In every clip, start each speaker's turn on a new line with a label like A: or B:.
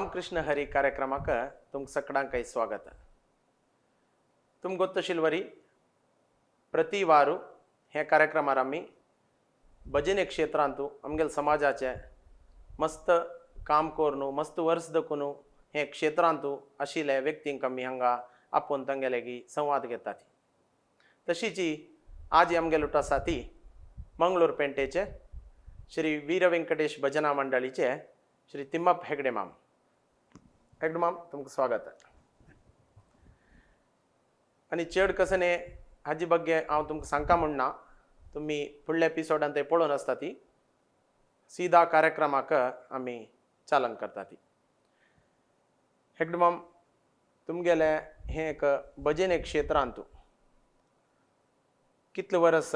A: रामकृष्ण हरी कार्यक्रमाक तुमक सगळ्यांक स्वागत. तुमक गोत्तशिल्वरी प्रति वारू हे कार्यक्रमार आमी भजने क्षेत्रांतू आमगेल समाजाचे मस्त काम करून मस्त वर्स दखून हे क्षेत्रांतू आशिल्ले व्यक्तींक आमी हांगा आपोवन तांगेलेगी संवाद घेतात. तशीची आज आमगेलो आसा ती मंगळूर पेंटेचे श्री वीर व्यंकटेश भजना मंडळीचे श्री तिम्मप्प हेगडे माम. हेगडे माम तुमक स्वागत. आनी चड कसने हाजी बग्गे हांव तुमकां सांगता म्हणना, तुमी फुडल्या एपिसोडान ते पळोवन आसता ती सीधा कार्यक्रमाक आमी चालन करता ती. हेगडे माम तुमगेले हे एक भजने क्षेत्रांतू कितले वर्स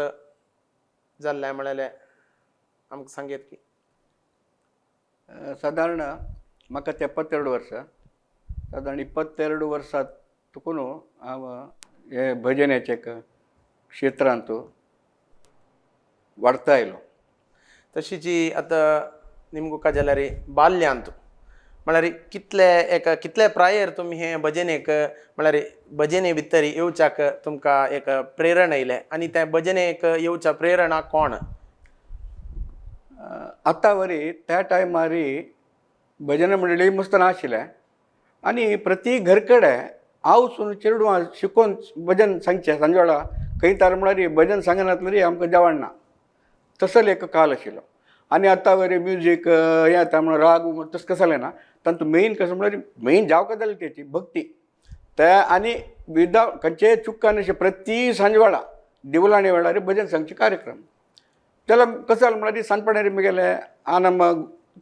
A: जाल्ले म्हळ्यार आमकां सांगेत की.
B: साधारण म्हाका 72 वर्सां, साधारण 22 वर्सां तुकून हांव हे भजनेचे क्षेत्रांत वाडता आयलो.
A: तशीची आतां निमगुका जाल्यार बाल्यांत म्हळ्यार कितले प्रायर तुमी हे भजनेक म्हळ्यार भजने भितर येवच्याक तुमकां एक प्रेरण आयलें आनी त्या भजनेक येवच्या प्रेरणा कोण?
B: आतां वरी त्या टायमार भजन मंडळी मस्त नाशिल्ले आनी प्रती घरकडे हांव वचून चेडवां शिकोवन भजन सांगचें सांजे वेळा खंय तार म्हळ्यार भजन सांगनातलें आमकां जेवण ना. तसो एक काल आशिल्लो. आनी आतां वरी म्युजीक हें येता म्हणून राग तशें कसं जालें ना. तातूंत मेन कसो म्हळ्यार मेन जावं जाली तेची भक्ती त्या आनी विदावट खंयचेय चुक्कान अशें प्रती सांजे वेळा देवळाणे वेळार भजन सांगचे कार्यक्रम. त्याला कसं जालें म्हळ्यार सांजपणारी म्हगेले आनंद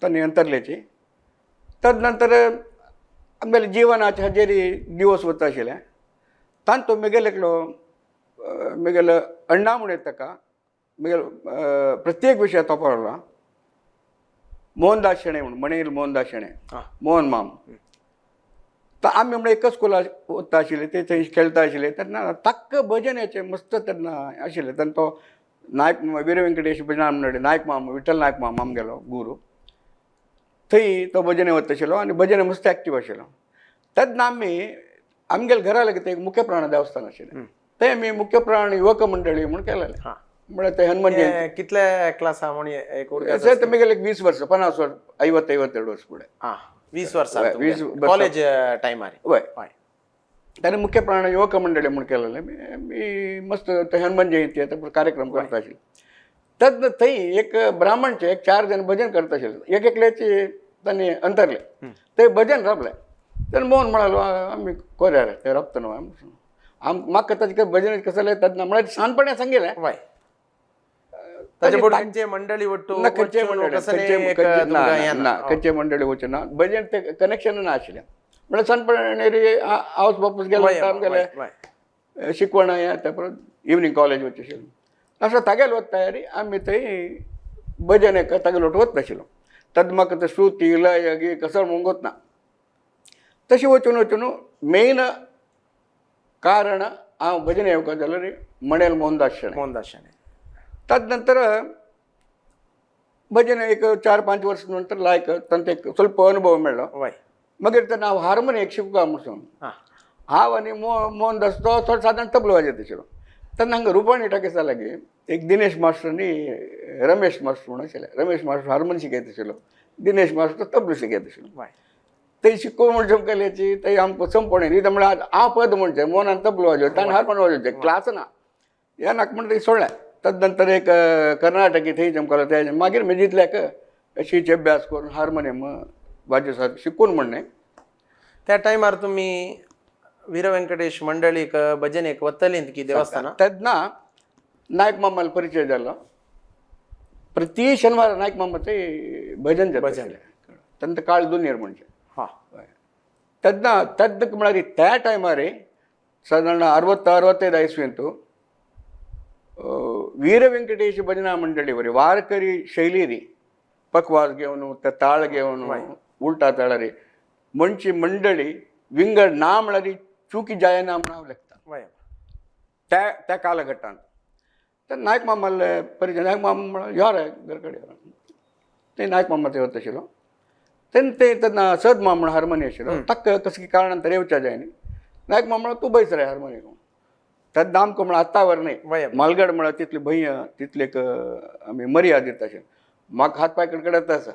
B: तांणी अंतरलेची तद नंतर आमगेले जिवनाचे हाजेर दिवस वता आशिल्ले. तातूंत म्हगेलो एकलो म्हगेलो अण्णा म्हणून येता ताका म्हगेलो प्रत्येक विशय तोपावला मोहनदास शेणे म्हणून म्हणेल मोहनदास शेणे मोहन माम. तर आमी म्हळ्यार एकच स्कुलाक वता आशिल्ले ते थंय खेळटा आशिल्ले तेन्ना ताका भजनाचें मस्त तेन्ना आशिल्लें. तेन्ना तो नायक वीर व्यंकटेश भजना मंडळी नायक माम विठ्ठल नायक माम आमगेलो गुरू थंय तो भजने वता आशिल्लो आनी भजने मस्त एक्टीव आशिल्लो. तेन्ना आमगेल्या घरा लागीं एक मुख्य प्राण देवस्थान आशिल्लें थंय आमी मुख्य प्राण युवक मंडळी म्हणून केलेलें. म्हळ्यार ते हनुमान जयंती
A: कितले क्लासा म्हण एक
B: म्हगेले 20 वर्सां 50 वर्स 51 वर्स फुडें
A: 20 वर्सां कॉलेज टायमार.
B: हय ताणें मुख्य प्राण युवक मंडळी म्हणून केलेलें. मी मस्त ते हनुमान जयंती कार्यक्रम करता आशिल्ले. तद थंय एक ब्राह्मणचे एक 4 जण भजन करता आशिल्ले. एकल्याचे तांणी अंतरले ते भजन रपलें. तेन्ना मोहन म्हणालो आमी कोऱ्या रे ते रपता न्हू म्हाका ताचे भजन कसं जालें तेन्ना म्हळ्यार सांजपणे सांगेलें
A: खंयचे मंडळी वट्टू
B: खंयचे मंडळी वचूं ना भजन ते कनेक्शन ना आशिल्लें. म्हळ्यार सांजपणे हावस बापूस गेलो आमगेले शिकवण हें ते परत इवनिंग कॉलेज वचचें आशिल्लें. असो तागेलो वता तयारी आमी थंय भजन हेका तागेलो वता आशिल्लो. तद म्हाका ते श्रुती लय गी कसो म्हणूंक ना. तशें वचून मेन कारण हांव भजन येवपाक जाल्यार म्हणेल मोहनदास शेणे. तद नंतर भजन एक 4-5 वर्स नंतर लायक तांचो एक स्वल्प अनुभव मेळ्ळो. मागीर तेन्ना हांव हार्मोनियम शिकूंक म्हणून हांव आनी मोहनदास तो चड सादारण तबलो वाजयता आशिल्लो. तेन्ना हांगा रुपाणी टाकेसा लागीं एक दिनेश मास्टर आनी रमेश मास्टर म्हणून आशिल्ले. रमेश मास्टर हार्मोनियम शिकयता आशिल्लो, दिनेश मास्टर तबलो शिकयता आशिल्लो. थंय शिकोवण म्हणजे केल्याची थंय आमकां संपोवणें न्ही म्हळ्यार हांव पद म्हणचें मोहनान तबलो वाजोवता आनी हार्मोनियम वाजोवचें क्लास ना ह्या नाका म्हणून थंय सोडलें. तद नंतर एक कर्नाटकी थंय जमकलो ते मागीर मेजितल्याक अशीच अभ्यास करून हार्मोनियम वाजोवपाक शिकून म्हणणें.
A: त्या टायमार तुमी वीर व्यंकटेश मंडळीक भजनेक वतलीं की देवस्थाना?
B: तेन्ना नायक मामाल परिचय जालो. प्रती शेनवार नायक मामा थंय भजन जाता. तेन्ना काळ दुनियर म्हणजे तेन्ना म्हळ्यार त्या टायमार सादारण 60-65 इसवींतू वीर व्यंकटेश भजना मंडळी वरी वारकरी शैली री पकवाज घेवन ते ताळ घेवन उलटा ताळा रे म्हणची मंडळी विंगड ना म्हळ्यार चुकी जायना म्हण हांव लेखता त्या कालघट्टांत. तर नायक मामाल परिचय नायक मामा म्हळ्यार यो रे घरा कडेन ते नायक मामा थंय वता आशिल्लो. ते तेन्ना सद मामूण हार्मोनी आशिल्लो ताका कसली कारणांतर येवच्या जायनी नायक मामूण तूं बयस रे हार्मोनी तेन्ना आमकां म्हळ्यार आत्ता वर न्ही
A: वय
B: मालगड म्हळ्यार तितली भंय तितलेक आमी मर्याद दिता अशें म्हाका हात पांय कडकडत आसा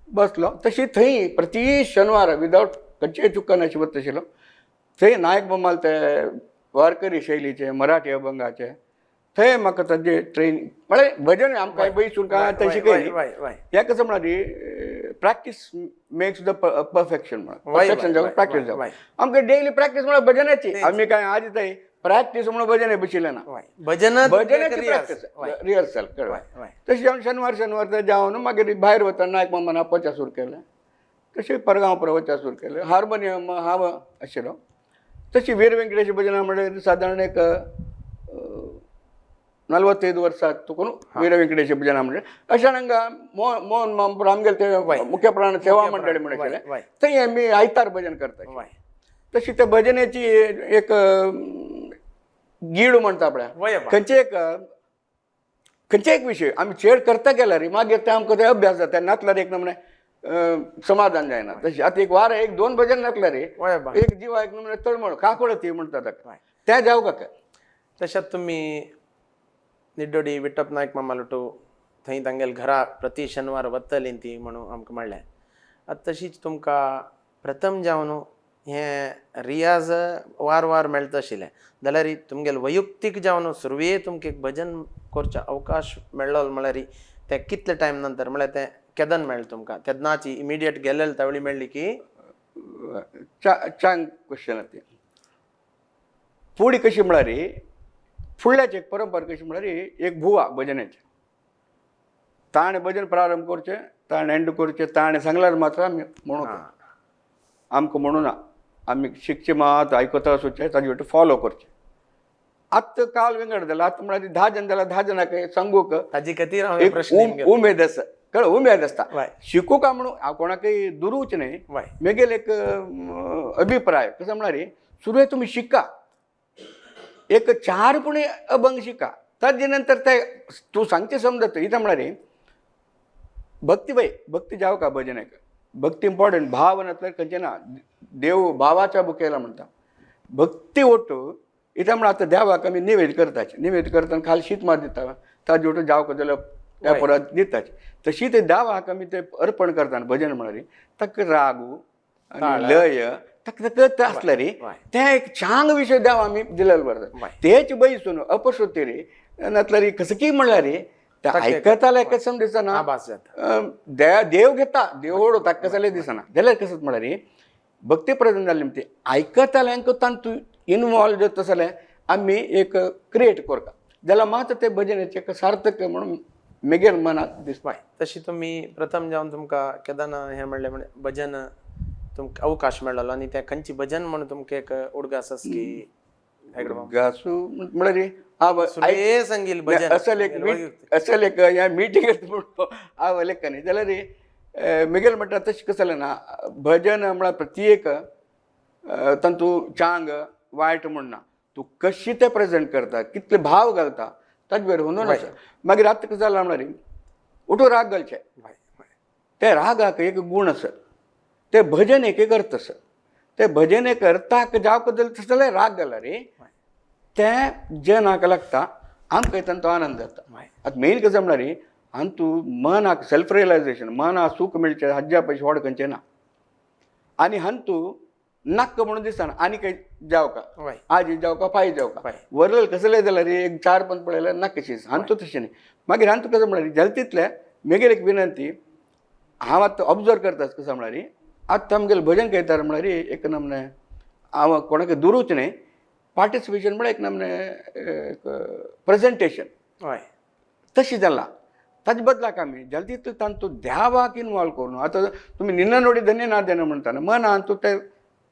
B: बसलो तशी थंय प्रती शेनवार विदावट खंयचेय चुकन अशें वता आशिल्लो थंय नायक मम्माल ते वारकरी शैलीचे मराठी अभंगाचे थंय म्हाका ताजे ट्रेनिंग म्हळ्यार भजन आमकां बयसून काय तशी काही
A: वय वय
B: हें कसं म्हळ्यार प्रॅक्टीस मेक्स द परफेक्शन म्हळ्यार परफेक्शन जावं प्रॅक्टीस जावं आमकां डेली प्रॅक्टीस म्हळ्यार भजनाची आमी काय आज थंय प्रॅक्टीस म्हणून भजन बशिल्लें ना
A: भजन
B: भजनाची प्रॅक्टीस रिहर्सल कळ्ळें तशी हांव शेनवार ते जावन मागीर भायर वता नायक मामान आपवचा सुरू केलें तशें परगांव वचा सुरू केलें हार्मोनियम हांव आशिल्लो तशी वीर व्यंकटेश भजनां म्हणल्यार सादारण एक 45 वर्सां तुकून वीर व्यंकटेश भजनां म्हणल्यार अशा हांगा मोहन मामपूर आमगेले ते मुख्य प्राण सेवा मंडळी म्हणून आशिल्लें थंय आमी आयतार भजन करता तशी त्या भजनेची एक गीड म्हणटा पळय खंयचे एक विशय आमी चेड करता गेल्यार मागीर ते आमकां ते अभ्यास जाता नाचल्यार एक नमणे समाधान जायना तशी आतां एक वार एक 2 भजन नाचल्यार एक जिवा एक नमणे तळमळ काकूळ ती म्हणटा ताका त्या जावं काय
A: तशेंच तुमी निड्डोडी विठ्ठप नायक मामालोटू थंय तांगेल घरा प्रति शेनवार वतलीं ती म्हणून आमकां म्हणलें आतां तशीच तुमकां प्रथम जावन हें रियाज वार वार मेळटा आशिल्लें जाल्यार तुमगेलें वैयक्तीक जावन सुरवे तुमकां एक भजन करचो अवकाश मेळ्ळो म्हळ्यार तें कितले टायम नंतर म्हळ्यार तें केदन मेळ्ळें तुमकां तेदनाची इमिडिएट गेलेले तावळी मेळ्ळी की
B: चांग क्वेश्चन ती फुडी कशी म्हळ्यार फुडल्याची एक परंपरा कशी म्हळ्यार एक भुवा भजनाची ताणें भजन प्रारंभ करचें ताणें एंड करचें ताणें सांगल्यार मात्र आमी म्हणून आमकां म्हणून ना आमी शिकचे मात आयकता वचचें ताजे वटेन फॉलो करचें आतां काल वेगळ जालां आतां म्हळ्यार 10 जण जाल्यार 10 जणांक सांगूक
A: ताजी खातीर
B: एक उमेद आसा कळ्ळें उमेद आसता शिकूं काय म्हणून हांव कोणाकय दुरूच न्ही म्हगेलो एक अभिप्राय कसो म्हळ्यार सुरवेक तुमी शिका एक 4 पुणे अभंग शिका ताजे नंतर ते तूं सांगचें समजत इथं म्हळ्यार भक्ती जावं का भजनाक भक्ती इम्पॉर्टंट भाव नातल्यार खंयचें ना देव भावाच्या बुकेला म्हणटा भक्ती ओटू इथं म्हळ्यार आतां देवाक आमी निवेद करता खाली शीत मार दिता ताजे वटून जावं जाल्यार त्या परत दिताचे तशी ते देवाक आमी ते अर्पण करता भजन म्हळ्यार ताका रागू आनी लय ताका आसला रे ते एक चांग विशय देव आमी दिलेलो बरं तेच बयसून अपश्रुती रे नातल्यार कसं की म्हणल्यार रे ते आयकताले कसं दिसना देव घेता देव ओडो ताका कसले दिसना जाल्यार कसं म्हळ्यार रे भक्ती प्रधान जाल्ले ते आयकताल्यांक तातूंत इनवॉल्व जाता जाल्यार आमी एक क्रिएट करता जाल्यार मात ते भजनाचे एक सार्थक म्हणून मेगेर मनात दिसता
A: तशी तुमी प्रथम जावन तुमकां केदारना हें म्हणलें म्हणजे भजन तुमकां अवकाश मेळ्ळो आनी तें खंयची भजन म्हणून तुमकां एक उडगास आस की
B: गासू म्हळ्यार
A: संगील भजन
B: असल एक ह्या मिटिंगेंत म्हणून हांव लेखनी जाल्यार मेगेल म्हणटा तशें कसं जालें ना भजन म्हळ्यार प्रत्येक तातूंत चांग वायट म्हण ना तूं कशी तें प्रेजेंट करता कितले भाव घालता ताजे वर म्हणून आसा मागीर आतां कसं जालां म्हळ्यार उठो राग घालचे ते रागाक एक गूण आसा ते भजन एक अर्थ आसा ते भजन एक अर्थाक जावं जाल्यार जाल्यार राग घाला रे तें जे नाका लागता आमकां तांचो आनंद जाता आतां मेन कसं म्हळ्यार हातूं मनाक सेल्फ रियलायजेशन मनाक सूख मेळचें हाज्या पयशे व्हड खंयचें ना आनी हातूं नाक्क म्हणून दिसना आनी खंय जावं आजी जावं का फाय जावं का वरलें कसलें जाल्यार एक 4 पंत पळयल्यार नाका कशीच हातूं तशें न्ही मागीर हातूं कसं म्हळ्यार जालें तितलें मेगेर एक विनंती हांव आतां ऑब्जर्व करता कसं म्हळ्यार आतां आमगेलें भजन कयतार म्हळ्यार एक नमणे हांव कोणाक दुरूच न्ही पार्टिसिपेशन म्हळ्यार एक नमणे प्रेजेंटेशन तशी जालां ताजे बदलाक आमी जालें तितलें तातूंत देवाक इनवॉल्व करून आतां तुमी निन्न नोडी धन्य ना देना म्हणटा न्हू मन हातूं ते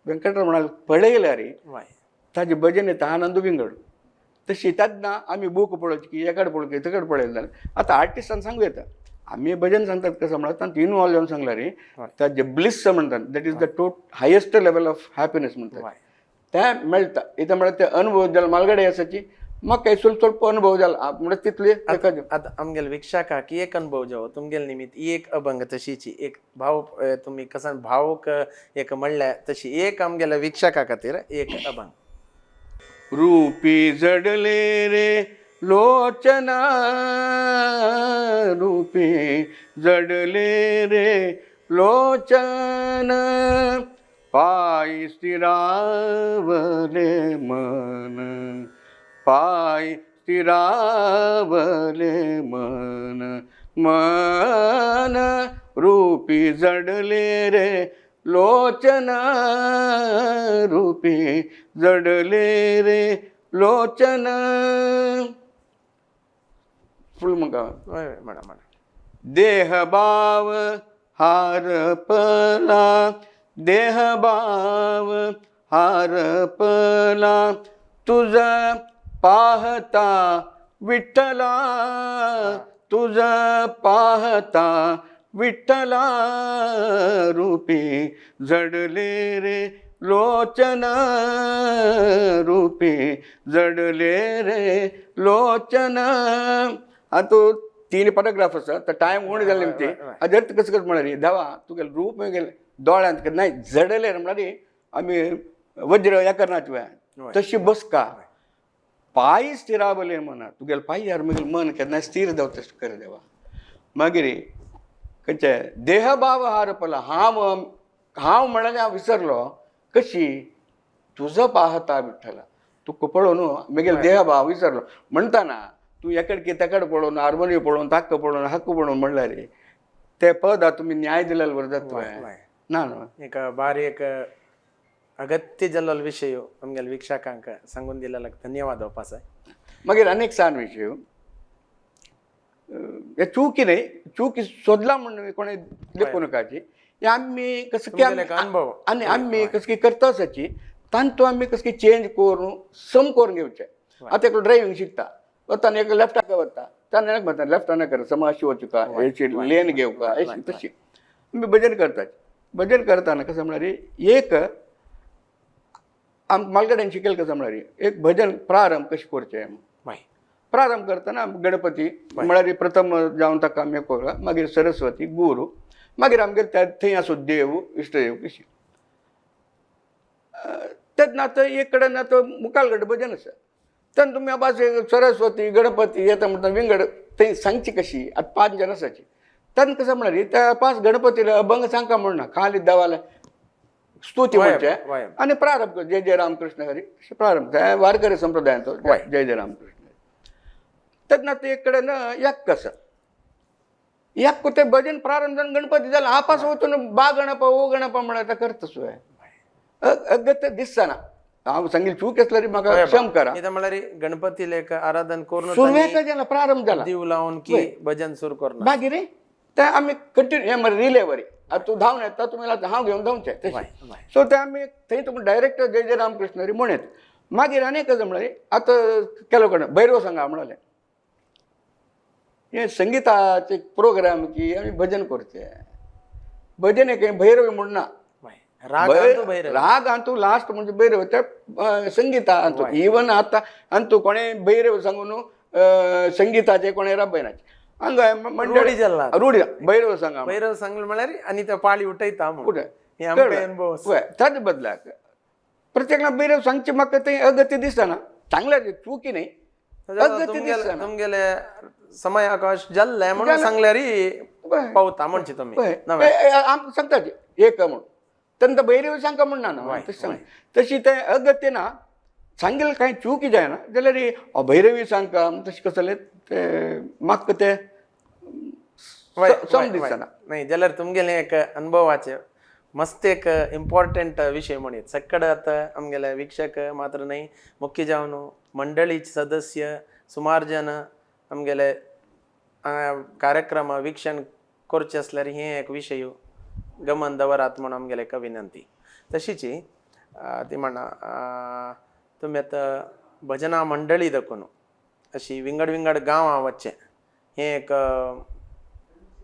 B: वेंकटरमणाक पळयल्यार ताजें भजन येता आनंद विंगड तशी तेन्ना आमी बूक पळोवची की एकाड पळोवची तकड पळयलें जाल्यार आतां आर्टिस्टांक सांगूं येता आमी भजन सांगतात कसं म्हळ्यार तातूंत इनवॉल्व जावन सांगल्यार ताजें ब्लिस म्हणटात that is the highest level of happiness म्हणटात तें मेळटा इथं म्हळ्यार ते अनुभव जाल्यार मालगडे आसाची म्हाका ಸ್ವಲ್ಪ अनुभव जाला म्हणजे तितले एखाद्यो
A: आता आमगेल विक्षाका की एक अनुभव जो तुमगेल निमित्त एक अभंग तशीची एक भाव तुम्ही कसा भावक एक म्हणल्या तशी एक आमगेला विक्षाका खातीर एक अभंग.
B: रूपी जडले रे लोचना रूपी जडले रे लोचन पाय स्थिरावले मन पाय स्थिरावले मन मन रूपी जडले रे लोचना रूपी जडले रे लोचना फुल मग
A: म्हणा म्हणा.
B: देह भाव हारपला देह भाव हारपला तुझा पाहता विठ्ठला तुझा पाहता विठ्ठला रूपी जडले रे लोचना रूपी जडले रे लोचना. तो 3 पॅराग्राफ आसा तर टायम उण जाले ते अजर कसं कसं म्हणाली धावा तुगेले रूप गेले दोळ्यांत नाही जडले म्हणाली आम्ही वज्र या करनाच वेळा तशी बसका पाय स्थिरावले म्हणा तुगेले पाय यार मग मन केन्ना स्थिर जाव तशें कर देवा. मागीर खंयचे देहभाव हारपला हांव म्हणाले हांव विसरलो कशी तुझं पाहता विठ्ठला तू पळोवन मगेल देहभाव विसरलो म्हणटाना तू एकडे तेकड पळोवन हार्मोनियम पळोवन ताक्क पळोवन हक्क पळोवन म्हणल्यार ते पद तुम्ही न्याय दिलेलं बरं जातो ना
A: एक बारीक अगत्य जाल्लो विशय आमगेल्या विक्षाकांक सांगून दिलेला धन्यवाद उपासाय.
B: मागीर आनीक सान विशय हे चुकी नाही चुकी सोदला म्हणून कोणी देखून नकाची आम्ही कसं की
A: अनुभव
B: आणि आम्ही कसं की करताची तांतू आम्ही कसं की चेंज करून सम करून घेवचे. आता एक ड्रायव्हिंग शिकता वताना एक लेफ्टाक वता ताणें एक म्हणटा लेफ्टान कर समाशी वचू का हेची लेन घेऊ का अशी तशी आम्ही भजन करतात. भजन करताना कसं म्हणणारी एक मालगड्यान शिकेल कसं म्हणणारी एक भजन प्रारंभ कशें करचें प्रारंभ करतना गणपती म्हळ्यार प्रथम जावन ताका आमी पळोवला मागीर सरस्वती गुरू मागीर आमगेले थंय आसूं देव इश्टदेव कशी तेच ना तर एक कडेन ना तर मुखालगड भजन आसा तेन्ना तुमी आबास सरस्वती गणपती येता म्हणटा विंगड थंय सांगची कशी आतां 5 जाण आसाची तेन्ना कसं म्हणल्यार त्या 5 गणपतीला अभंग सांगता म्हणना खाली देवाला स्तुती म्हणचे आनी प्रारंभ कर जय जय रामकृष्ण हरी प्रारंभ वारकरी संप्रदायांचो जय जय रामकृष्ण तेन्ना ते एक कडेन एक कसं एक ते भजन प्रारंभ जावन गणपती जाला आपास वचून बा गणपा ओ गणपा म्हणटा करता सुय अगत्य दिसना हांव सांगितलें चूक आसल्यार म्हाका क्षम करा
A: म्हळ्यार गणपतीला एक आराधन करून
B: सुरवेक जाला प्रारंभ जाला
A: दिव लावून की भजन सुरू करना
B: मागीर ते आमी कंटिन्यू हे मरे रिले वरी आतां तूं धांवन येता तुमी हांव घेवन धांवचें तशें सो ते आमी थंय तुमी डायरेक्ट जय जय रामकृष्ण हरी म्हणत मागीर आनीक कसं म्हळ्यार आतां केलो कडेन भैरव सांगा म्हणालें हे संगीताचे प्रोग्राम की आमी भजन करचे भजन एक भैरव म्हणना राग आणतो लास्ट म्हणजे भैरव त्या संगीता आणतो इवन आता आणतो कोणे भैरव सांगून संगीताचे कोणे राबयनाचे हांगा मंडळी रूढी भैरव सांगा
A: भैरव सांगले म्हळ्यार आनी त्या पाळी उठयता
B: ताचे बदलाक प्रत्येकाला भैरव सांगचे म्हाका ते अगत्य दिसना चांगल्या चुकी नाही अगत्य दिसना
A: तुमगेले समय आकाश जाल्ले म्हणून सांगल्यार पावता म्हणचे तुमी
B: आमकां सांगताचे एक म्हणून तेन्ना भैरव सांगता म्हणना ना तशी ते अगत्य ना सांगेल कांय चुकी जायना जाल्यार भैरवी सांगता तशें कसले ते म्हाका ते सम दिसना
A: नाही जाल्यार तुमगेले एक अनुभवाचे मस्त एक इम्पॉर्टंट विषय म्हणत सकड आता आमगेले वीक्षक मात्र नाही मुख्य जावन मंडळी सदस्य सुमार जन आमगेले कार्यक्रम वीक्षण करचे असल्यार हे एक विशय गमन दवरात म्हणून आमगेले एक विनंती तशीची ती म्हणा तुम्ही आता भजना मंडळी दाखून अशी विंगड विंगड गांवां वच्चे हे एक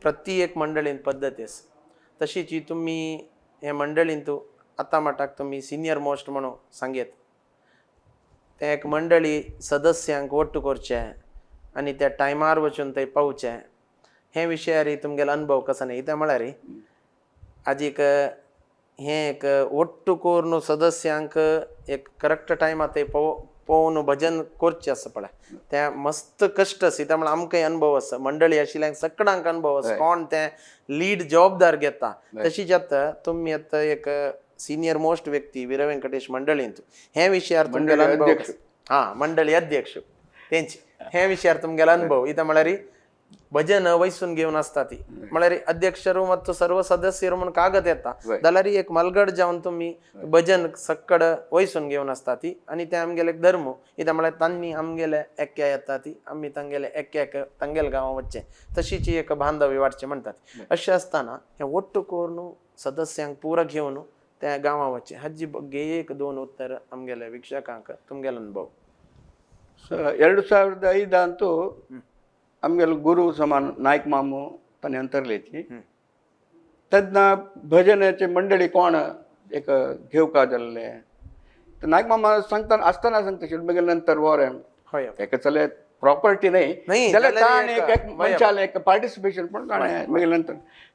A: प्रति एक मंडळीन पद्दती आसा तशीची तुम्ही हे मंडळीन तूं आतां मटाक तुम्ही सिनियर मोस्ट म्हणून सांगेत ते एक मंडळी सदस्यांक वट्ट करचे आनी त्या टायमार वचून थंय पावचे हे विशयार तुमगेलो अनुभव कसो न्ही ते म्हळ्यार आजीक हे एक वट्ट करून सदस्यांक एक करेक्ट टायमार थंय पोवन भजन करचें आसा पळय ते मस्त कश्ट आसा त्या म्हळ्यार आमकांय अनुभव आसा मंडळी आशिल्ल्यांक सगळ्यांक अनुभव आसा कोण ते लीड जबाबदार घेता तशीच आतां तुमी आतां एक सिनियर मोस्ट व्यक्ती वीर व्यंकटेश मंडळींत हे विशयार तुमगेलो अनुभव मंडळी अध्यक्ष तेंची हे विशयार तुमगेलो अनुभव इथं म्हळ्यार भजन वयसून घेवन आसता ती म्हळ्यार अध्यक्षरू ಮತ್ತು सर्व सदस्यरू म्हणून कागद येता जाल्यार एक मलगड जावन तुम्ही भजन सक्कड वयसून घेवन आसता ती आनी ते आमगेले एक धर्म इथं म्हळ्यार तांणी आमगेले एक्क्या येता ती आमी तांगेले एक्क्याक तांगेले गांवां वचचें तशीची एक बांधव्य वाडचें म्हणटात अशें आसतना हे वट्ट करून सदस्यांक पुरो घेवन त्या गांवां वचचें हाजी ಬಗ್ಗೆ एक दोन उत्तर आमगेले वीक्षकांक तुमगेलो अनुभव
B: 2005 ಅಂತೂ आमगेलो गुरु समान नायक मामू ताणें अंतरलेची तेन्ना भजनाचे मंडळी कोण एक घेवका जाल्ले तर नायक मामा सांगता आसतना सांगता शिल्बगेल नंतर वोरें एक चले प्रॉपर्टी नाही जाल्यार ताणें एक मनशालें एक पार्टिसिपेशन पण ताणें मागीर नंतर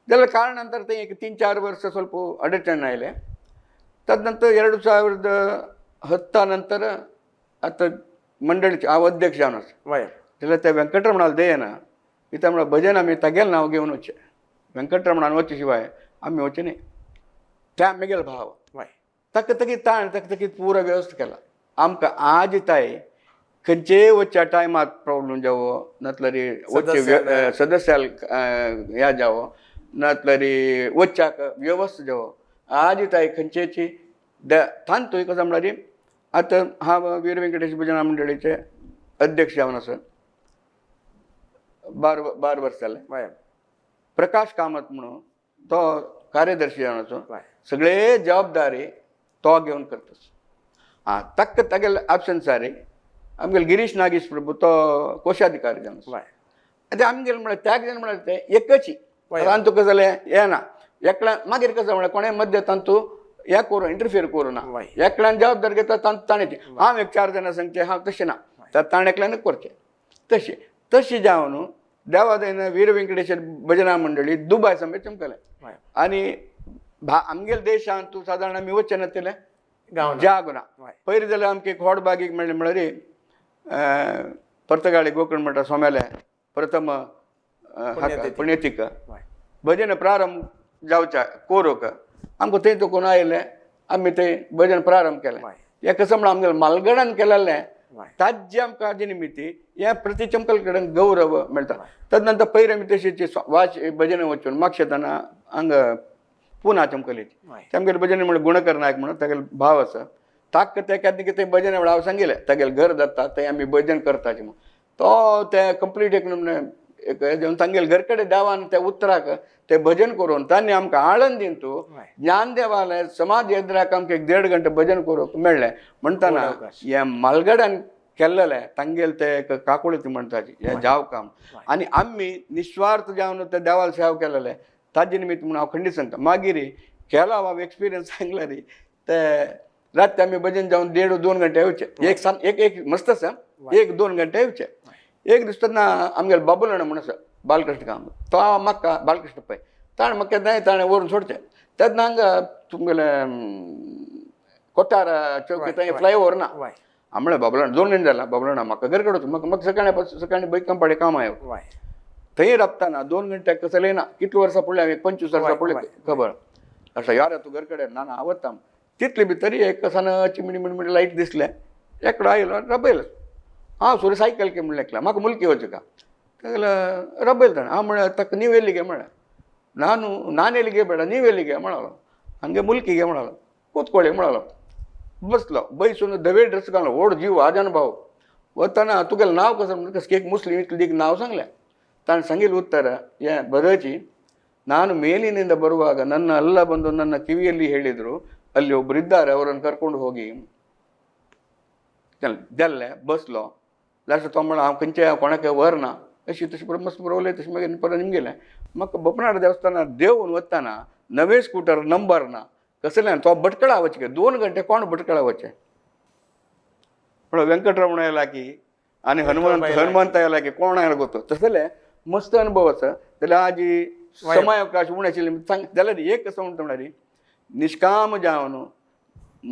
B: जाल्यार काळ नंतर ते एक 3-4 वर्स ಸ್ವಲ್ಪ ಅಡಚಣೆ आयले तदनंतर 2010 ನಂತರ आता मंडळीचे हांव अध्यक्ष जावन आसा जाल्यार त्या व्यंकटरमणाला देयना इथं म्हणल्यार भजन आमी तागेलें नांव घेवन वचचें व्यंकटरमणान वचे शिवाय आमी वचचें न्ही त्या म्हगेलो भाव ताका तकीत ताणें ताका तकीत पुरो वेवस्था केला आमकां आज ताय खंयचेय वचच्या टायमार प्रॉब्लम जावो नातल्यार वचचे सदस्याल ह्या जावो नातल्यार वचच्याक वेवस्था जावो आज ताय खंयचेची तांतूय कसो म्हणल्यार आतां हांव वीर व्यंकटेश भजना मंडळीचे अध्यक्ष जावन आसा 12 वर्स जाले प्रकाश कामत म्हणून तो कार्यदर्शी जावन आसा सगळे जबाबदारी तो घेवन करता ताका तागेले एबसेंसारी आमगेले गिरीश नागेश प्रभू तो कोशाधिकारी जावन आसा आतां आमगेले म्हळ्यार त्याग जावन म्हळ्यार ते एकची तांतू कशें जालें येना एकल्या मागीर कशें म्हळ्यार कोणें मध्य तांतू हें करूं इंटरफियर करूं ना एकल्यान जबाबदारी घेता ताणें हांव एक 4 जाणां सांगचें हांव तशें ना ताणें एकल्यानूच करचें तशी जावन देवादयन वीर व्यंकटेश्वर भजना मंडळी दुबाय समेत चमकलें आनी आमगेल्या देशांत तूं सादारण आमी वचचें नासलें जागो ना पयलीं जाल्यार आमकां एक व्हड बागीक मेळ्ळें म्हळ्यार पर्तगाळी गोकर्ण मठ सोमेले प्रथम पुण्यतीक भजन प्रारंभ जावच्या कोरोक आमकां थंय तुकून आयलें आमी थंय भजन प्रारंभ केलें हें कसो म्हळ्यार आमगेलें मालगडान केलेलें ताजे आमकां हाजे निमित्ती हें प्रति चमकल कडेन गौरव मेळटा तदनंतर पयर आमी तशीची वाच भजन वचून म्हाका शेताना हांगा पुना चमकलीची तेमगेले भजन म्हळ्यार गुणकर नायक म्हणून तागेलो भाव आसा ताका ते केन्ना थंय भजन म्हळ्यार हांव सांगिल्लें तागेलें घर जाता थंय आमी भजन करताचें म्हणून तो ते कंप्लीट एक तांगेले घर कडेन देवान त्या उतराक ते भजन करून तांणी आमकां आळंदीन तूं ज्ञानदेवालय समाज येद्राक आमकां एक 1.5 घंटा भजन करूंक मेळ्ळें म्हणटना हे मालगड्यान केल्लेलें तांगेले ते एक काकुळती म्हणटाची हें जाव काम आनी आमी निस्वार्थ जावन ते देवाला सेवा केलेले ताजे निमित्त म्हणून हांव खंडीत सांगता मागीर केलो हांव एक्सपिरियन्स सांगल्यार ते रात आमी भजन जावन 1.5-2 घंटे येवचे एक मस्त आसा 1-2 घंटे येवचे एक दीस तेन्ना आमगेले बाबुलण म्हणून आसा बालकृष्ण काम तो म्हाका बालकृष्ण पळय ताणें म्हाका केन्नाय ताणें व्हरून सोडचें तेन्ना हांगा तुमगेले कोतार चौकी थंय फ्लायओव्हर ना हांव म्हळें बाबुलण 2 घंटे जाला बाबुलणा म्हाका घर कडेन म्हाका सकाळी बायक कंपाडी कामां येवं थंय राबतना 2 घंटे कसं लेना कितलीं वर्सां पडलीं हांवें 25 वर्सां पडलीं खबर अशें यार तूं घर कडेन ना हांव वता तितले भितर एक कसान चिमिडी लायट दिसलें एकडो आयलो रबयलो हांव सुरू सायकल के म्हणलें एकल्या म्हाका मुलकी वचचें का ताका रबयल ताणें हांव म्हळ्यार ताका नीव येयली गे म्हळ्यार नान येयली गे बेडा नीव येयली गे म्हणालो हांगे मुलकी गे म्हणालो ಕೂತ್ಕೊಳ್ಳಿ म्हणालो बसलो बैसून धवे ड्रेस घालून व्हड जीव आजान भाव वतना तुगेलें नांव कसं म्हणटा एक मुस्लीम इतलें दीक नांव सांगलें ತಾನು ಸಂಗೀಲ್ ಉತ್ತರ ಬರೋಚಿ ನಾನು ಮೇಲಿನಿಂದ ಬರುವಾಗ ನನ್ನ ಅಲ್ಲ ಬಂದು ನನ್ನ ಕಿವಿಯಲ್ಲಿ ಹೇಳಿದರು ಅಲ್ಲಿ ಒಬ್ಬರಿದ್ದಾರೆ ಅವರನ್ನು ಕರ್ಕೊಂಡು ಹೋಗಿ जाल्ले बसलो लास्ट तो म्हणला हांव खंयच्या कोणाके व्हरना अशी तशी मस्त बरोवले तशें मागीर परत निमगेलें म्हाका बोपनाड देवस्थानात देवून वतना नवे स्कूटर नंबर ना कसलें तो भटकळा वचचे 2 घंटे कोण भटकळा वचचें पण व्यंकटरमण यायला की आणि हनुमंत यायला की कोण यायला गोतो तसले मस्त अनुभव आसा जाल्यार आजी समय अवकाश उणे आशिल्ले सांग जाल्यार एक कसं म्हणटा म्हणारी निष्काम जावन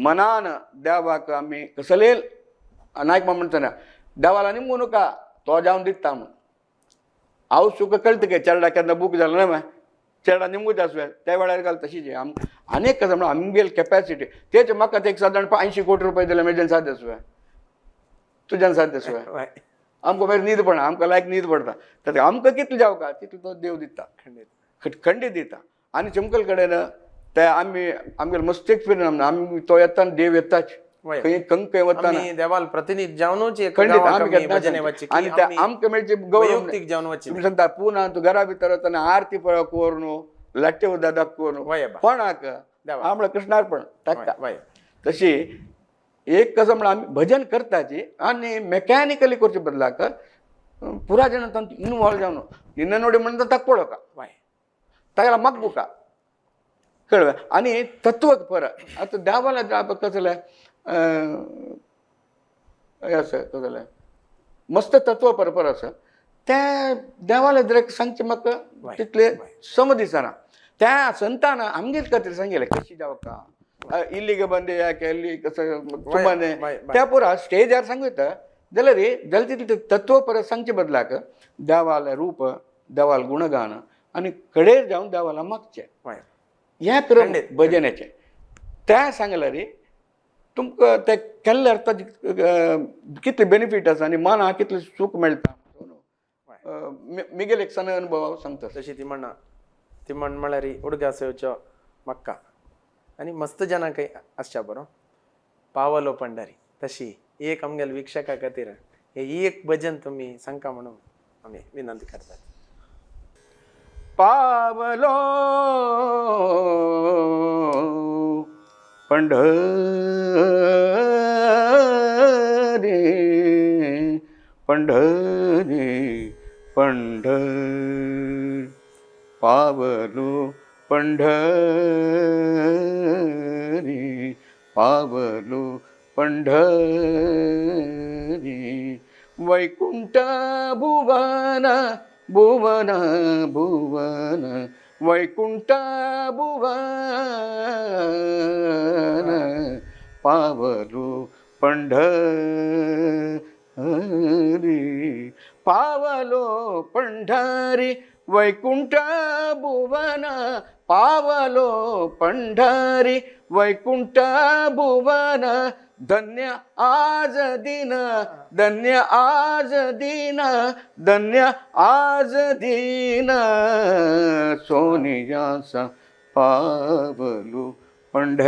B: मनान देवाक आमी कसले नायक म्हणटना देवाला निमू नका तो जावन दिता म्हण हांव तुका कळटा गे चेडा केन्ना बूक जालो ना चेडा निमूच आसू त्या वेळार घाल तशीच अनेक कसं म्हणून आमगेल कॅपॅसिटी तेच म्हाका एक सादारण 80 कोटी रुपये दिले म्हज्यान साध्य आसू तुज्यान साध्य आसू आमकां मागीर न्हीद पडना आमकां लायक न्हीद पडटा तर आमकां कितलें जावका तितलो तो देव दिता खंडीत दिता आनी चमकल कडेन ते आमगेले मस्त एक्सपिरियन्स आमी तो येता देव येताच खंय खंय वता
A: देवाल प्रतिनिधी जावनूच
B: खंडीत आनी ते आमकां मेळचे गौरव तुमी सांगता पुना तूं घरा भितर वतना आरती पळय कोर न्हू लाट्टे उदक कोर न्हू कोणाक आमळा कृष्णार्पण ताका तशी एक कसं म्हणून आमी भजन करताची आनी मेकॅनिकली करचे बदलाक पुरा जन तांतू इनवॉल्व जावन निन्न नोडी म्हणटा ताका पळोवका ताका म्हाका बुका कळ्ळें आनी तत्व फरक आतां देवाला कसले आसा कसले मस्त तत्व परपर आसा त्या देवाला जर सांगचे म्हाका तितले सम दिसना त्या संतान आमगेच खातीर सांगले कशी जावका इल्लीगे बंदे याके इल्ली कसं सुमाने त्या पुरा स्टेजार सांगता जाल्यार जाल्यार तितले तत्व परत सांगचे बदलाक देवाले रूप देवाल गुणगान आनी कडेर जावन देवाला मागचे हे क्रम भजनाचे त्या सांगल्यार तुमकां ते केल्ले अर्थ कितले बेनिफीट आसा आनी मना कितलें सूख मेळटा मिगेल एक सन अनुभव सांगता
A: तशी ती म्हळ्यार उडगा सेवच्यो मक्का आनी मस्त जाणां काही आसच्या बरो पावलो पंढरी तशी एक आमगेल्या विक्षका खातीर हे एक भजन तुम्ही सांगता म्हणून आमी विनंती करतात.
B: पावलो पंढरी पंढरी पंढरी पावलो पंढरी पावलो पंढरी वैकुंठ भुवन भुवन भुवन वैकुंठ भुवन पावलो पंढरी पावलो पंढरी वैकुंठ भुवन पावलो पंढरी वैकुंठ भुवन धन्य आज दिन धन्य आज दिन धन्य आज दिन सोनियासा पावलो पंढरी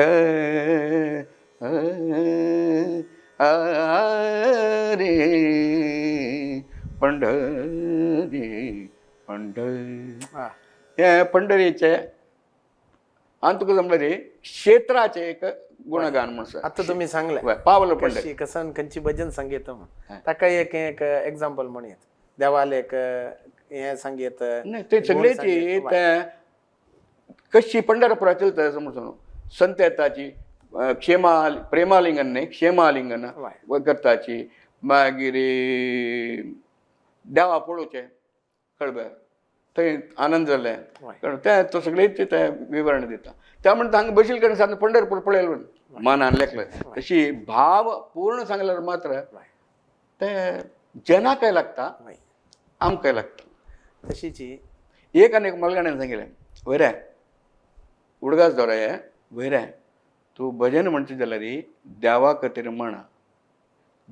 B: पंढरी पंढरी हे पंढरीचे आणि तुका जमलं रे क्षेत्राचे एक गुणगान म्हणून
A: आता तुम्ही सांगले
B: पावलो पंढरी
A: कसन खंयची भजन संगीत ताका एक एक्झाम्पल म्हणून देवाल एक हे संगीत
B: नाही ते सगळ्याची कशी पंढरपुराची समजून संत येताची प्रेमालिंगन नाही क्षेमालिंगन करताची मागीर देवा पळोवचे कळबे थंय आनंद जाले ते तो सगळेच ते विवरण दिता त्या म्हणटा हांगा बशील कडेन सामकें पंढरपूर पळयलो मनान लेखले तशी भाव पूर्ण सांगल्यार मात्र ते जनाकय लागता आमकांय लागता
A: तशीची
B: एक आनी एक मलगाण्यान सांगिल्लें वयरे उडगास दोराय वयरे तूं भजन म्हणटा जाल्यार देवा खातीर म्हणा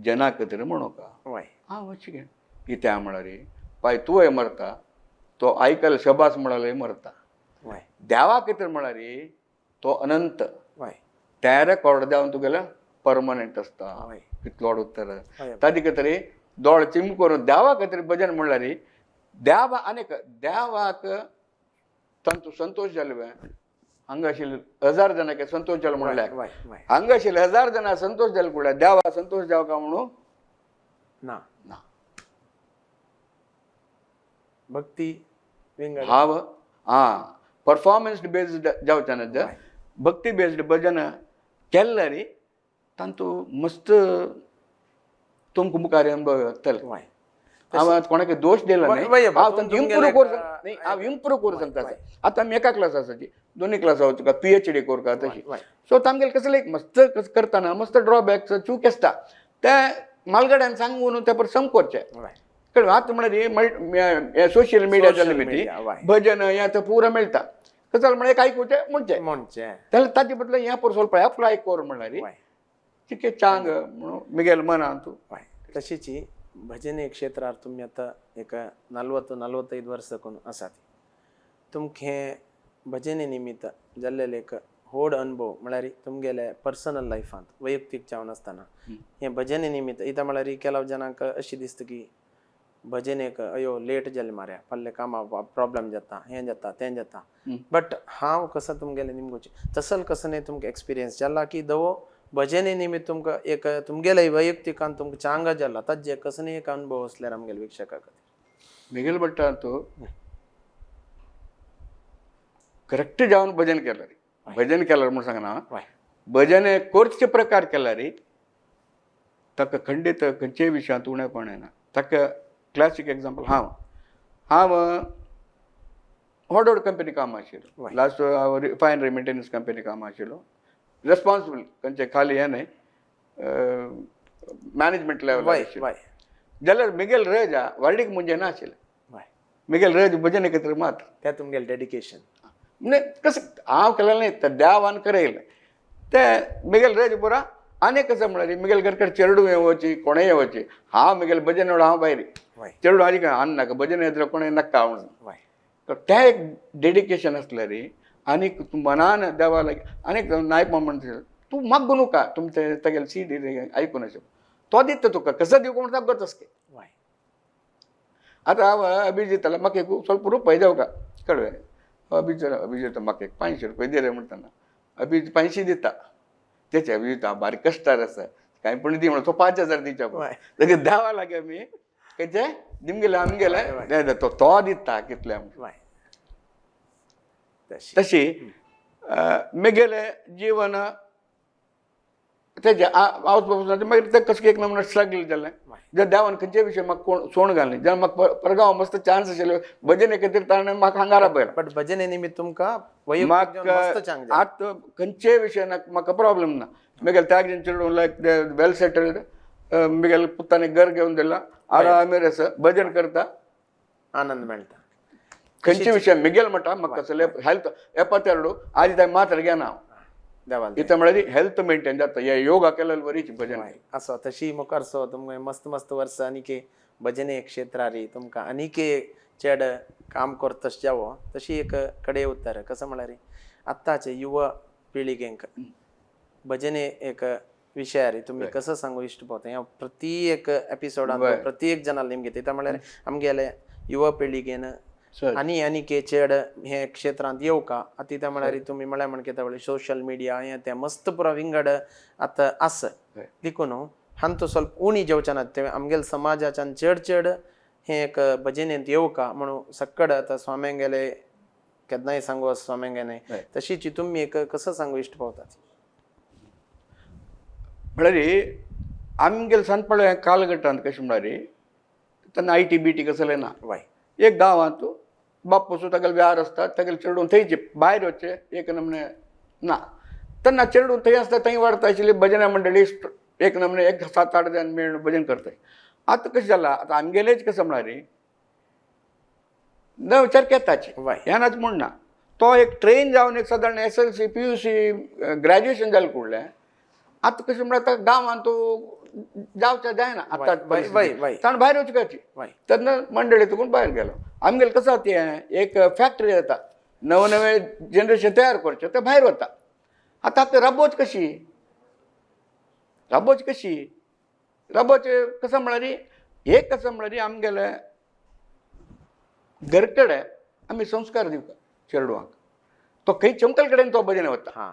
B: जना खातीर म्हणोका हांव अशें घे कित्या म्हळ्यार पाय तुवें मरता तो आयकल शबास म्हणाले मरता देवा खातीर म्हळ्यार तो अनंत त्या कोर्ड देंवन तुगेलें परमनंट आसता कितलो उत्तर ताजे खातीर दोळ चिम करून देवा खातीर भजन म्हणल्यार देवा आनीक देवाक तांचो संतोष जालो हांगा आशिल्ले 1000 जणांक संतोष जालो म्हणल्यार हांगा आशिल्ले 1000 जाणां संतोष जाले कुळ्या देवा संतोष जावका म्हणून
A: ना ना भक्ती
B: भाव परफॉर्मन्स बेस्ड जावच्यान भक्ती बेस्ड भजन केल्यार तांचो मस्त तुमकां मुखार अनुभव येतले
A: वाय
B: हांव कोणाक दोश दिला न्ही
A: वय बाबा,
B: हांव तांकां इम्प्रूव करूं न्ही हांव इम्प्रूव करूं सांगता आतां आमी एका क्लासाची दोनी क्लासा वचूंका PhD करूं तशी
A: वय
B: सो तांगेले कसले एक मस्त करतना मस्त ड्रॉबॅक्स चूक आसता ते मालगड्यान सांगून ते पर सम करचे
A: वय
B: कळ्ळें आतां म्हळ्यार सोशल मिडिया जाल्या मिटी
A: वय
B: भजन हें तें पुरो मेळटा कसं जालें म्हळ्यार एक आयकुचें म्हणचें
A: म्हणचे
B: जाल्यार ताजे बदला हें पर ಸ್ವಲ್ಪ अप्लाय कर म्हणल्यार
A: वय
B: चिके चांग म्हणून मिगेल मना तूं
A: वय तशीच भजने क्षेत्रार तुम्ही आता एक 40-45 वर्साकून आसात तुमकां हे भजने निमित्त जाल्लेले एक व्हड अनुभव म्हळ्यार तुमगेले पर्सनल लायफांत वैयक्तीक जावन आसतना हे भजने निमित्त इता म्हळ्यार केलो जनांक अशी दिसता की भजनेक अयो लेट जालें मार्या फाल्यां कामा प्रॉब्लेम जाता हें जाता तें जाता बट हांव कसो तुमगेले निमगोचे तसल कसं नाही तुमकां एक्सपिरियन्स जाला की दवो भजने निमित्त तुमकां एक तुमगेले वैयक्तिकान तुमकां चांग जाला ताजे कसं नाही एक अनुभव असल्यार आमगेले विक्षका खातीर
B: मिगेल म्हणटा तूं करेक्ट जावन भजन केलां रे भजन केल्यार म्हूण सांगना
A: वय
B: भजन कोर्सचे प्रकार केला रे ताका खंडीत खंयच्याय विशयांत उणेपण येना ताका क्लासीक एग्जाम्पल हांव व्हड कंपनी काम आशिल्लो लास्ट हांव रिफायनरी मेंटेनन्स कंपनी काम आशिल्लो रेस्पॉन्सिबल खंयचे खाली हें न्हय मॅनेजमेंट लेवल
A: वय वय
B: जाल्यार मिगेल रज वाडीक म्हणजे नाशिल्लें
A: वय
B: मिगेल रज भजने खातीर मात
A: तें तुमगेलें डेडिकेशन
B: म्हणजे कसं हांव केलें न्ही तर देवान करेल ते मिगेल रज पुरा आनी कसं म्हळ्यार मिगेल घरकडे चेडू येवची कोणेय येवची हांव मिगेल भजन म्हणून हांव भायर
A: वय
B: चेडू आनी काय आनी नाका भजन येतलो कोणें नाका म्हणून
A: वय
B: तर तें एक डेडिकेशन आसलें रे आनीक तूं मनान देवा लागी आनीक नायक म्हणटा तूं मागू नका तुमचे तेगेले CD आयकून अशें तो दिता तुका कसो दिवं म्हणटा गत असके
A: वय
B: आतां हांव अभिजिताला म्हाका एक स्वल्प रुपय जावं का कळ्ळें अभिजित म्हाका एक 500 रुपया दे रे म्हणटाना अभिजित 500 दिता तेचे अभिजित हांव बारीक कश्टार आसा कांय पण दी म्हणून तो 5000 दिवच्या
A: वय
B: लगेच देवा लागे आमी खंयचे निमगेले आमगेले तो दिता कितले
A: वय तशी
B: तशी मुगेले जीवन तेजे आवच मागीर ते कसं एक नमुना स्ट्रगल जालें जर देवान खंयचे विशय म्हाका कोण सोण घालनी जाल्यार म्हाका परगांव मस्त चान्स आशिल्लो भजने खातीर ताणें म्हाका हांगारा पळयला
A: बट भजने निमित्त तुमकां वैयक्तीक जीवन मस्त चांग जालें.
B: आतां खंयचे विशय म्हाका प्रॉब्लेम ना मुगेल त्यागेन चिडून लायक वेल सेटल्ड मुगेल पुतांनी घर घेवन दिला आरामेर आसा भजन करता
A: आनंद मेळटा
B: खंयचे विशय मुगेल म्हणटा म्हाका कसले हेल्थ एपातेरडू आज थंय मात्र घेना हांव
A: देवाल
B: इथं म्हळ्यार हेल्थ मेंटेन जाता हे योगा केलेले बरीच भजन
A: असो तशी मुखार सो तुमकां मस्त मस्त वर्स आनीके भजने क्षेत्रारी तुमकां आनीके चेड काम करतस जावो तशी एक कडे उत्तर कसं म्हळ्यार आत्ताचे युवा पिळगेक भजने एक विशयार तुम्ही कसं सांगू इश्ट पोवता ह्या प्रती एक एपिसोडान प्रती एक जनाला नेम घेता म्हळ्यार आमगेले युवा पिळगेन आनी आनीके चेड हे क्षेत्रांत येवका आतां ते म्हळ्यार तुमी म्हळ्यार म्हण केता सोशल मिडिया हें तें मस्त पुरो विंगड आतां आस देखून हांतू स्वल्प उणी जेवच्यान ते आमगेले समाजाच्यान चड चड हें एक भजनेंत येवका म्हणून सक्कड आतां स्वाम्यांक गेले केन्नाय सांगू स्वाम्यांक गेले तशीच तुमी एक कसं सांगू इश्ट पावतात
B: म्हळ्यार आमगेले सांजपळे कालगटांत कशें म्हळ्यार तेन्ना IT BT कसले ना
A: वय
B: एक गांवांत बाप पसून तागेले व्यार आसता तागेले चेडून थंयचे भायर वचे एक नमने ना तेन्ना चेडून थंय आसता थंय वाडता आशिल्ली भजना मंडळी एक नमने एक 7-8 जाण मेळून भजन करताय आतां कशें जालां आतां आमगेलेच कसं म्हळ्यार न विचार केताचे ह्यानाच म्हण ना तो एक ट्रेन जावन एक सादारण SLC PUC ग्रॅज्युएशन जालें फुडलें आतां कशें म्हळ्यार गांवांत तूं जावचें जायना आतां ताणें भायर वचपाची तेन्ना मंडळीतून भायर गेलो आमगेले कसं तें एक फॅक्टरी जाता नवे जनरेशन तयार करचें ते भायर वता आतां राबोवच कशी राबोवच कसं म्हळ्यार एक कसं म्हळ्यार आमगेले घरकडे आमी संस्कार दिवपाक चेडवांक तो खंय चमकल कडेन तो भजन वता
A: हां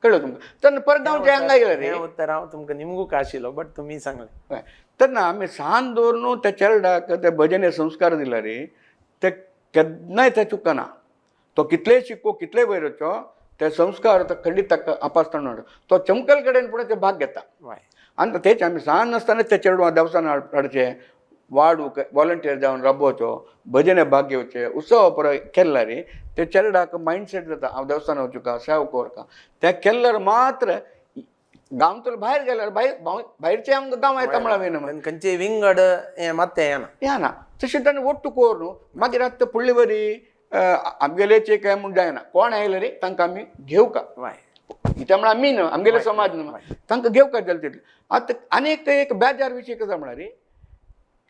B: कळ्ळें तुमकां तेन्ना परगांवच्या हांगा गेले रे
A: उत्तर हांव तुमकां निमगूक आशिल्लो बट तुमी सांगलें
B: तेन्ना आमी सान दवरून त्या चेडवाक ते भजने संस्कार दिला रे ते केन्नाय ते चुकना तो कितलेय शिको कितलेय वयर वचो ते संस्कार खंडीत ताका आपासतना तो चमकल कडेन पुणें ते भाग घेता आणि तेच आम्ही सान नासतना ते चेडवां देवस्थान हाडचे वाडू वॉलंटियर जावन राबोवचो भजने भाग घेवचे उत्सव पुरो केल्ला रे ते चेडवाक मायंडसेट जाता हांव देवस्थान वचूं का सेवा करता ते केल्यार मात्र गांवतलो भायर गेल्यार भायरचे आमकां गांव येता म्हळ्यार
A: खंयचे विंगड हें मात्ते येना
B: या ना तशें ताणें ओट्टू कोर न्हू मागीर आतां फुडले वरी आमगेलेचे काय म्हूण जायना कोण आयले रे तांकां आमी घेवका
A: वाय
B: त्या म्हळ्यार आमी न्हू आमगेले समाज न्हू तांकां घेवका जालें तितलें आतां आनीक एक बेजार विशय कसो म्हळ्यार रे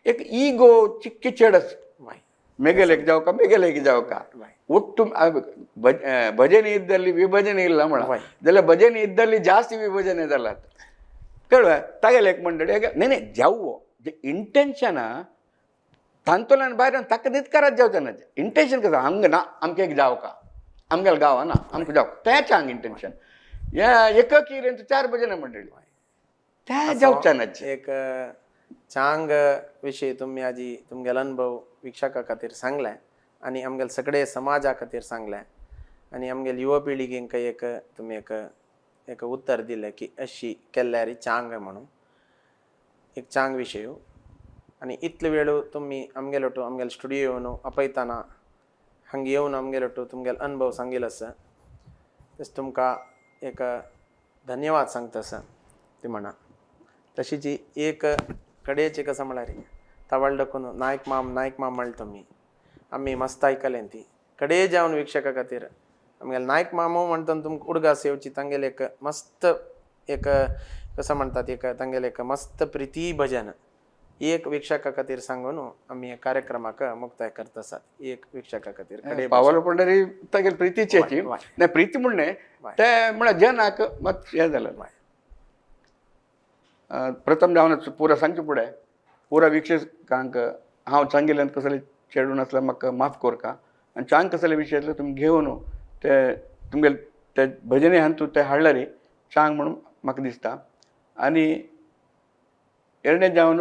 B: एक इगो चिक्की चेडस
A: वाय
B: मेगेलेक जावका मेगेलेक जावका ಒಟ್ಟು ಭಜನೆ ಇದ್ದಲ್ಲಿ ವಿಭಜನೆ ಇಲ್ಲ ಮಳ ಇದೆಲ್ಲ ಭಜನೆ ಇದ್ದಲ್ಲಿ ಜಾಸ್ತಿ ವಿಭಜನೆ ಇದಲ್ಲ कळवा तागेले एक मंडळी नाही जावो जे इंटेंशन तांतोल्यान भायर ताका नितकारात जावचा ना इंटेंशन कसं आमगे ना आमके एक जाव का आमगेल गांवा ना आमकां जाव तेच हांग इंटेंशन या एक किरेन 4 भजने मंडळी त्या जावचा ना
A: एक चांग विषय तुम्ही आजी तुमगेल अनुभव विक्षका खातीर सांगलाय आणि आमगेल सगळे समाजा खातीर सांगलाय आणि आमगेल युवा पिळगेक एक तुम्ही एक उत्तर दिलें की अशी केल्यार चांग म्हणून एक चांग विशय आणि इतले वेळ तुम्ही आमगेलो टू आमगेल स्टुडियो येवन आपयताना हांगा येवन आमगेलो टू तुमगेल अनुभव सांगिल आसा तस तुमकां एक धन्यवाद सांगता आसा ती म्हणा तशी जी एक कडेची कसं म्हळ्यार तावळ डकून नायक माम म्हणटा तुमी आमी मस्त आयकलें ती कडे जावन विक्षका खातीर आमगेले नायक मामू म्हणटा तुमकां उडगास येवची तांगेले एक मस्त एक कसं म्हणटात एक तांगेले एक मस्त प्रिती भजन एक विक्षका खातीर सांगून आमी ह्या कार्यक्रमाक मुक्ताय करता आसात एक विक्षका खातीर
B: पावल पंढरी तागेली प्रितीची नाही प्रिती म्हणणे ते म्हळ्यार जनाक मात हें जालें प्रथम जावन पुरा सांगचे फुडें पुरा विक्षकांक हांव सांगिल्ल्यान कसले चेडून आसल्यार म्हाका माफ करका आनी चांग कसले विशय आसले तुमी घेवन ते तुमगेले ते भजने हातूंत ते हाडला रे चांग म्हणून म्हाका दिसता आनी ಎರಡನೇ जावन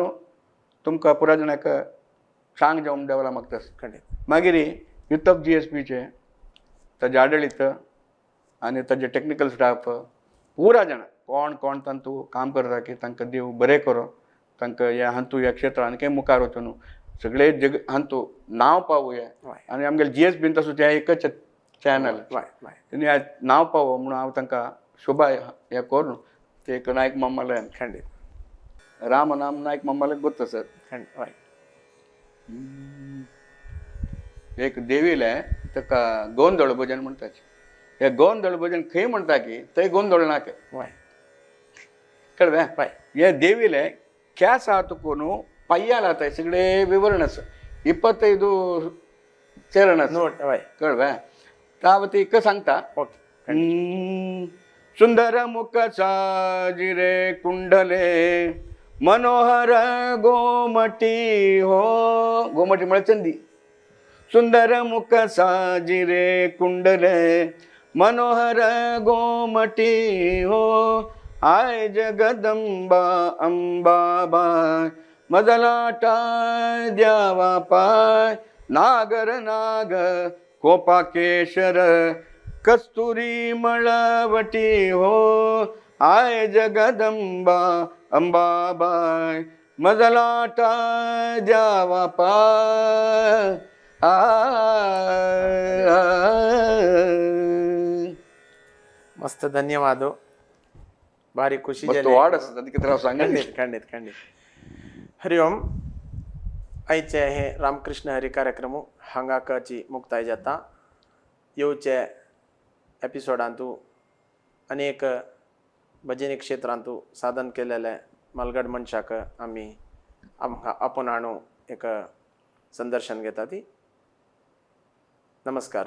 B: तुमकां पुरा जाणांक चांग जावन देवला मागता मागीर युथ ऑफ GSPचे ताजे आडळीत आनी ताजे टेक्निकल स्टाफ पुरा जाणां कोण कोण तांतू काम करता की तांकां देव बरें करो तांकां ह्या हातू ह्या क्षेत्रांत आनी खंय मुखार वचूं न्हू सगळे जग हातू नांव पावुया आनी आमगेले GSP तसो ते एकच चॅनल तेणी नांव पावो म्हणून हांव तांकां शुभ हें करून ते एक नायक मामाले खंडीत राम नाम नायक मामाले गोत्ता सर एक देवीले ताका गोंदळ भजन म्हणटात हे गोंदळ भजन खंय म्हणटा की थंय गोंदळ नाके कळ्ळें हे देवीले ಕ್ಯಾಸ್ ಆತುಕೋನು ಪಯ್ಯಾಲಾತ ಸಿಗಡೆ ವಿವರಣಸ್ 25 ಚರಣಸ್ ಕಳ್ವೆ ತಾವತಿ ಇಕ್ಕ सांगता ಸುಂದರ ಮುಖ ಸಾಜಿರೆ ಕುಂಡಲೆ मनोहर गोमटी हो गोमटी म्हळ्यार चंदी सुंदर मुख साजिरे कुंडले मनोहर गोमटी हो आय जगदंबा अंबाबाय मदलाटा द्यावा पाय नागर नाग कोपाकेशर कस्तुरी मळवटी हो आय जगदंबा अंबाबाय मदलाटा द्यावा पाय
A: मस्त धन्यवाद भारी खुशी
B: खंडित
A: हरि ओम आयचे हे रामकृष्ण हरी कार्यक्रम हांगाची मुक्ताय जाता येवचे एपिसोडांतू अनेक भजनी क्षेत्रांतू साधन केलेले मलगड मनशाक आमी आमकां आपूण हाडूं एक संदर्शन घेता ती नमस्कार.